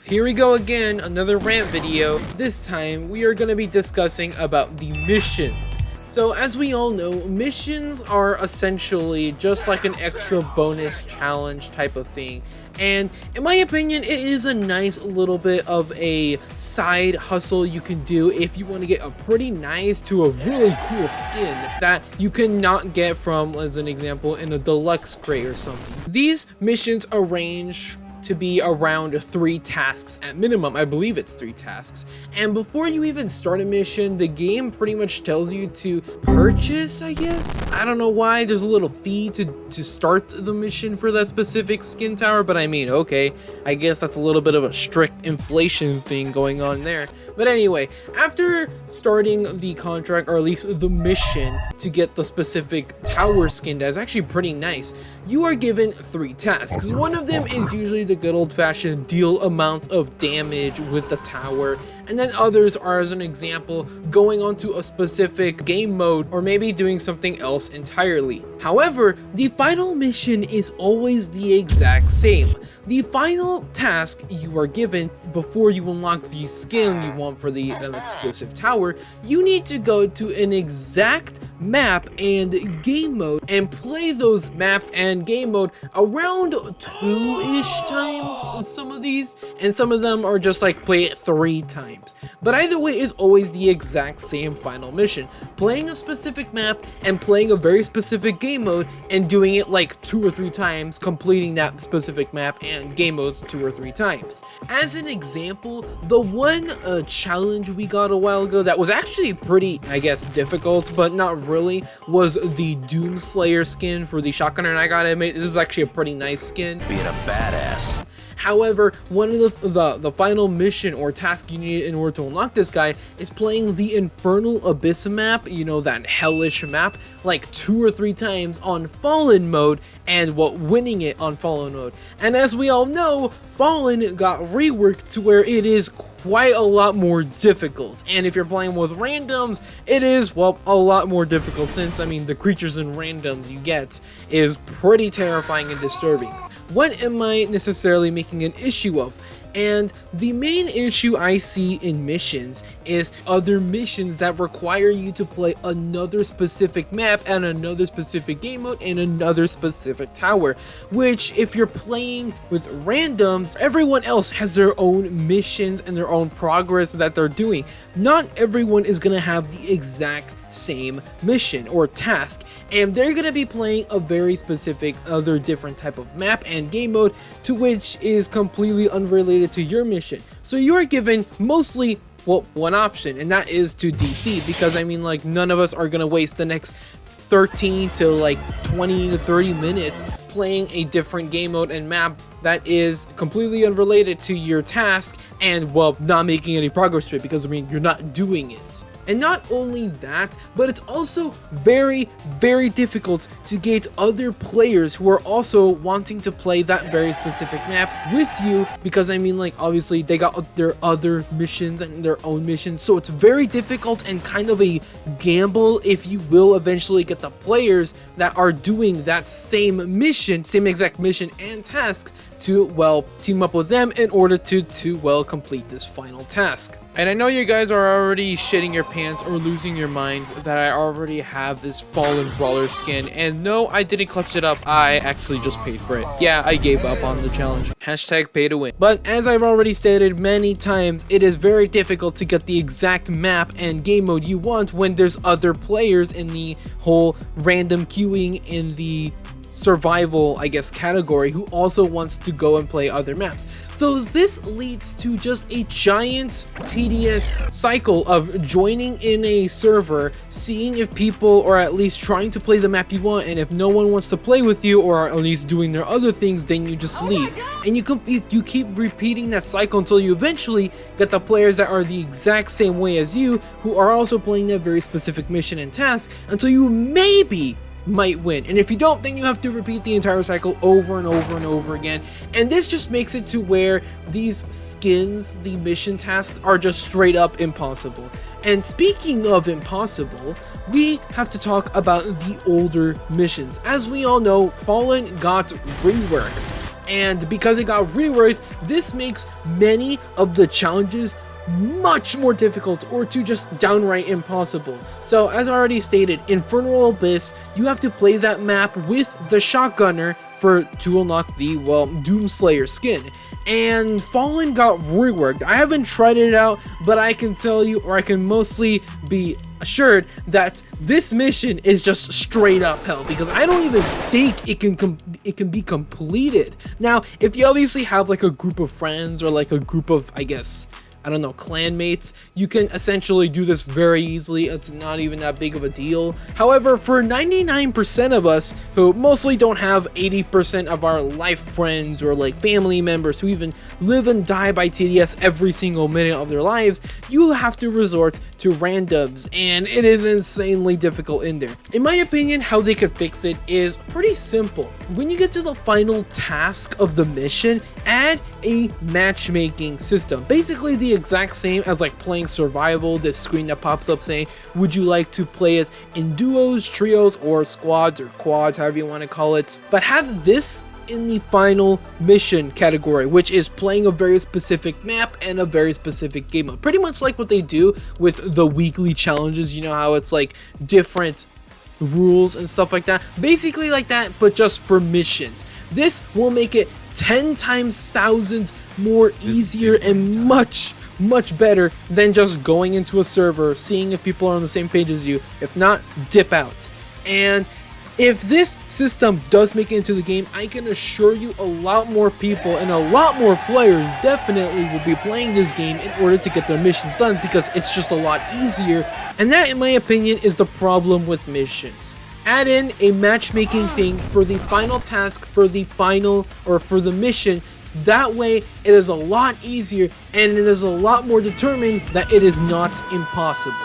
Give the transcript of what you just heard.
Here we go again, another rant video. This time we are going to be discussing about the missions. So as we all know, missions are essentially just like an extra bonus challenge type of thing. And in my opinion, it is a nice little bit of a side hustle you can do if you want to get a pretty nice to a really cool skin that you cannot get from, as an example, in a deluxe crate or something. These missions arrange to be around 3 tasks at minimum. I believe it's 3 tasks. And before you even start a mission, the game pretty much tells you to purchase, I guess. I don't know why. There's a little fee to start the mission for that specific skin tower, but I mean, okay, I guess that's a little bit of a strict inflation thing going on there. But anyway, after starting the contract, or at least the mission, to get the specific tower skin that's actually pretty nice, you are given 3 tasks. One of them is usually the good old-fashioned deal amount of damage with the tower, and then others are, as an example, going on to a specific game mode or maybe doing something else entirely. However, the final mission is always the exact same. The final task you are given before you unlock the skin you want for the exclusive tower, you need to go to an exact map and game mode and play those maps and game mode around 2-ish times, some of these, and some of them are just like play it 3 times. But either way is always the exact same final mission, playing a specific map and playing a very specific game mode and doing it like 2 or 3 times, completing that specific map and game mode 2 or 3 times. As an example, the one challenge we got a while ago that was actually pretty, I guess, difficult, but not really, was the Doomslayer skin for the shotgun, and I gotta admit, this is actually a pretty nice skin. Being a badass. However, one of the final mission or task you need in order to unlock this guy is playing the Infernal Abyss map, you know, that hellish map, like 2 or 3 times on Fallen mode, and winning it on Fallen mode. And as we all know, Fallen got reworked to where it is quite a lot more difficult, and if you're playing with randoms, it is, well, a lot more difficult, since, I mean, the creatures and randoms you get is pretty terrifying and disturbing. What am I necessarily making an issue of? And the main issue I see in missions is other missions that require you to play another specific map and another specific game mode and another specific tower, which if you're playing with randoms, everyone else has their own missions and their own progress that they're doing. Not everyone is going to have the exact same mission or task, and they're going to be playing a very specific other different type of map and game mode, to which is completely unrelated to your mission. So you are given mostly, well, one option, and that is to DC, because I mean, like, none of us are going to waste the next 13 to like 20 to 30 minutes playing a different game mode and map that is completely unrelated to your task, and, well, not making any progress to it, because I mean, you're not doing it. And not only that, but it's also very, very difficult to get other players who are also wanting to play that very specific map with you, because I mean, like, obviously they got their other missions and their own missions, so it's very difficult and kind of a gamble if you will eventually get the players that are doing that same mission, same exact mission and task, to, well, team up with them in order to well, complete this final task. And I know you guys are already shitting your pants or losing your minds that I already have this Fallen Brawler skin, and no, I didn't clutch it up, I actually just paid for it. Yeah, I gave up on the challenge. Hashtag pay to win. But as I've already stated many times, it is very difficult to get the exact map and game mode you want when there's other players in the whole random queuing in the survival, I guess, category who also wants to go and play other maps. So this leads to just a giant tedious cycle of joining in a server, seeing if people are at least trying to play the map you want, and if no one wants to play with you or at least doing their other things, then you just leave. And you keep repeating that cycle until you eventually get the players that are the exact same way as you, who are also playing that very specific mission and task, until you maybe might win. And if you don't, then you have to repeat the entire cycle over and over and over again. And this just makes it to where these skins, the mission tasks, are just straight up impossible. And speaking of impossible, we have to talk about the older missions. As we all know, Fallen got reworked. and because it got reworked, this makes many of the challenges much more difficult or to just downright impossible. So as I already stated, Infernal Abyss, you have to play that map with the shotgunner to unlock the, well, Doomslayer skin. And Fallen got reworked. I haven't tried it out, but I can tell you, or I can mostly be assured, that this mission is just straight up hell, because I don't even think it can be completed. Now, if you obviously have like a group of friends or like a group of, I guess, I don't know, clanmates, you can essentially do this very easily. It's not even that big of a deal. However, for 99% of us who mostly don't have 80% of our life friends or like family members who even live and die by TDS every single minute of their lives, you have to resort to randoms, and it is insanely difficult in there. In my opinion, how they could fix it is pretty simple. When you get to the final task of the mission, add a matchmaking system. Basically the exact same as like playing survival, this screen that pops up saying, would you like to play it in duos, trios, or squads, or quads, however you want to call it. But have this in the final mission category, which is playing a very specific map and a very specific game mode. Pretty much like what they do with the weekly challenges, you know how it's like different rules and stuff like that. Basically like that, but just for missions. This will make it 10 times thousands more easier and much better than just going into a server, seeing if people are on the same page as you. If not, dip out. And if this system does make it into the game, I can assure you a lot more people and a lot more players definitely will be playing this game in order to get their missions done, because it's just a lot easier. And that, in my opinion, is the problem with missions. Add in a matchmaking thing for the final task, for the final, or for the mission. That way it is a lot easier and it is a lot more determined that it is not impossible.